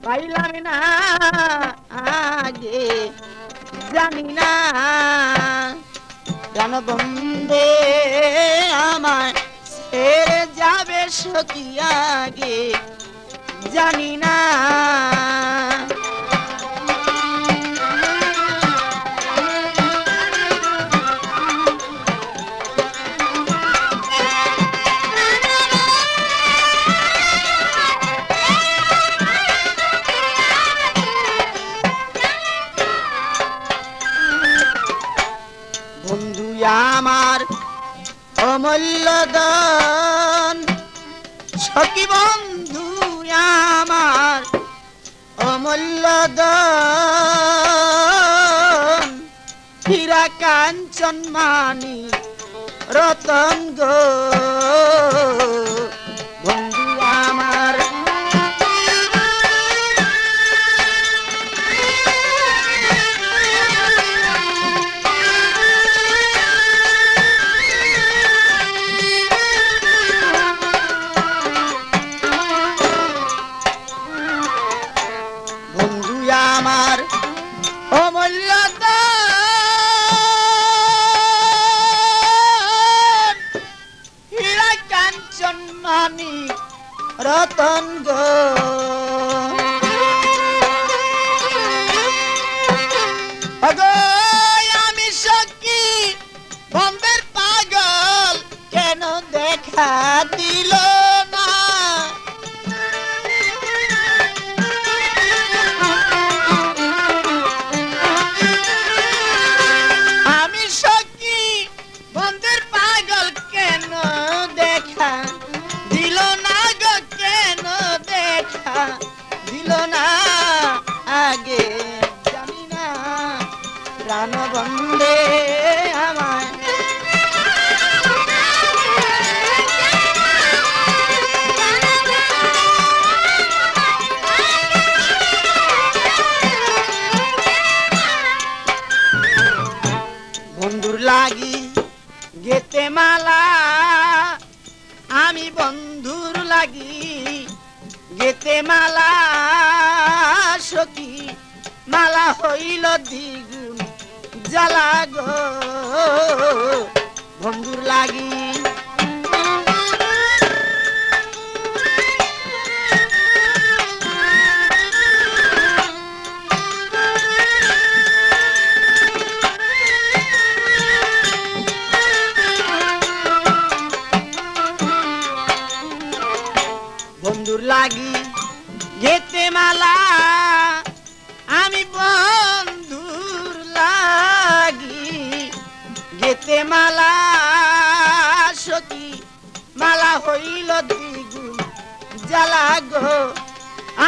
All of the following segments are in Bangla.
পাইলাম না আগে জানি না প্রাণবন্ধে আমায় ছেড়ে যাবে সখী আগে জানি না বন্ধু আমার অমূল্য দান সখী বন্ধু আমার অমূল্য দান হীরা কাঞ্চন মানি রতন গো বন্ধু আমার আমার অমূল্য দান হীরা কাঞ্চন মানি রতন গো আমি সখী বন্ধের পাগল কেন দেখা দিল না আগে জানি না প্রাণবন্ধে আমায় বন্ধুর লাগি গেতে মালা আমি বন্ধুর লাগি গেতে মালা সখী মালা হইল দ্বিগুণ জ্বালা গো বন্ধুর লাগি বন্ধুর লাগি গেতে মালা আমি বন্ধুর লাগি গেতে মালা সখী মালা হইল দ্বিগুণ জ্বালা গো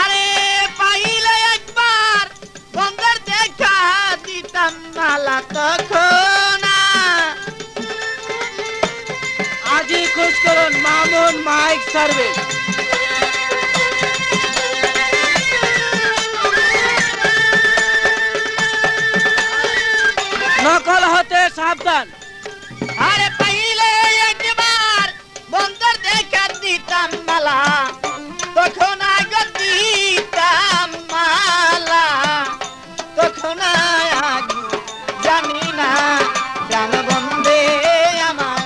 আরে পাইলে একবার বন্ধুর দেখা দিতাম মালা তখন আজই খোঁজ করুন মামুন মাইক সার্ভিস নকল হতে সাবধান আরে পাইলে একবার বন্ধুর দেখা দিতাম মালা তখন আগে দিতাম মালা তখন আগে জানি না প্রাণবন্ধে আমার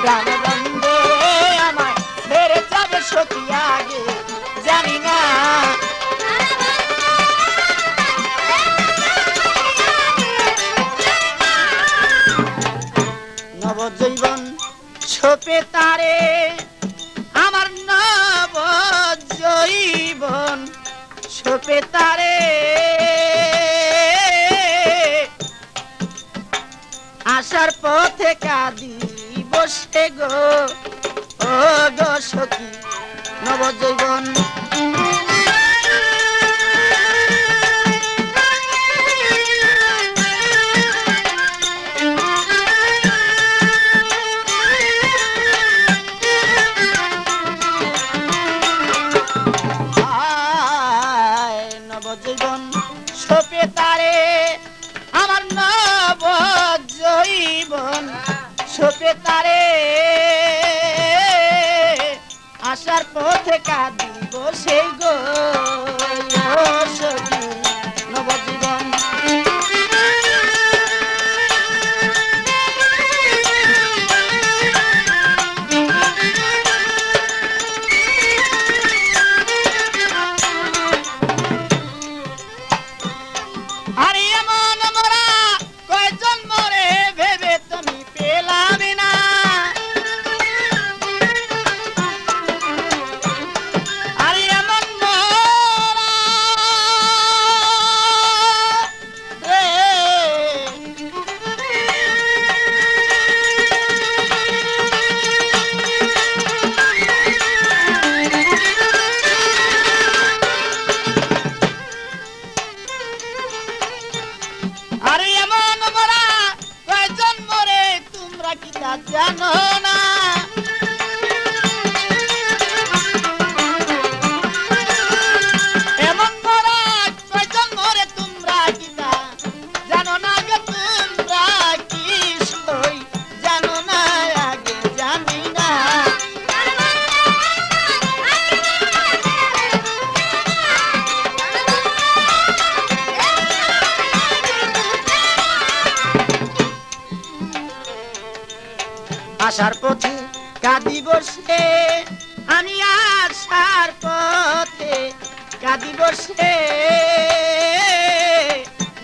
প্রাণবন্ধে আমার ছেড়ে যাবে সখী আগে জানি না নবজীবন ছোপে তারে আমার নবজীবন ছোপে তারে আসার পথে কাঁদি বসে গো ও গো সখী নবজীবন নবজীবন ছোপে তারে আমার নবজীবন ছোপে তারে আসার পথে কাঁদিব সেই গো সখী নবজীবন। আরে এমন মোরা কয়জন মরে ভেবে তুমি পেলাম না। আরে এমন মোরা রে আরে এমন মোরা কয়জন মরে তোমরা কি তা জানো না। এমন মোরা কয়জন মরে তোমরা কি তা জানো না গো তোমরা কি সই জানো না আগে জানি না। আসার পথে কাঁদিব সে আমি আসার পথে কাঁদিব সে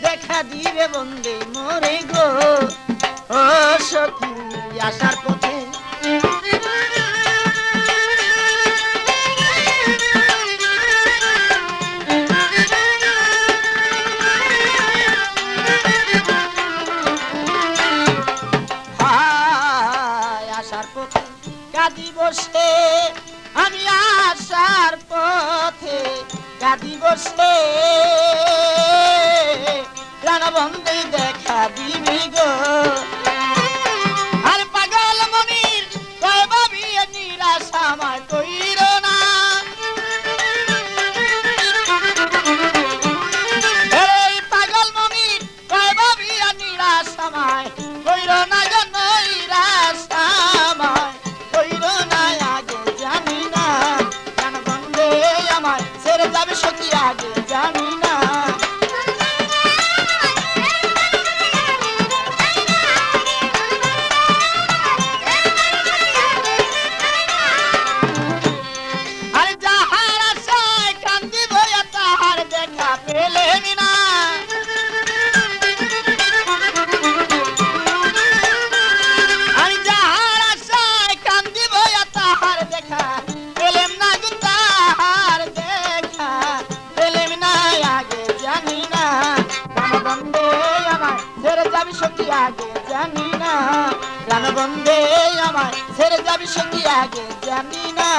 দেখা দিবে বন্দে মোরে গো ও সখী আসার পথে। আসার পথে কাঁদিব সে আমি আসার পথে কাঁদিব সে প্রাণবন্ধে দেখা দিবি গো। আর পাগল মনির কয় ভাবি নিরাশা আমায় কইর না। এই পাগল মনির কয় ভাবি নিরাশা আমায় কইর না গো নৈরাশা আমায় কইর না আগে জানি না। কেন বন্ধে আমায় ছেড়ে যাবে সখী আগে জানি না। আরে যাহার আশায় কান্দিব তাহার দেখা পেলেন না। আমি যাহার আশায় কান্দিব তাহার দেখা পেলেম না গো তাহার দেখা পেলেম না আগে জানি না। প্রাণবন্ধে আমায় ছেড়ে যাবি সখী আগে জানি না। প্রাণবন্ধে আমায় ছেড়ে যাবি সখী আগে জানি না।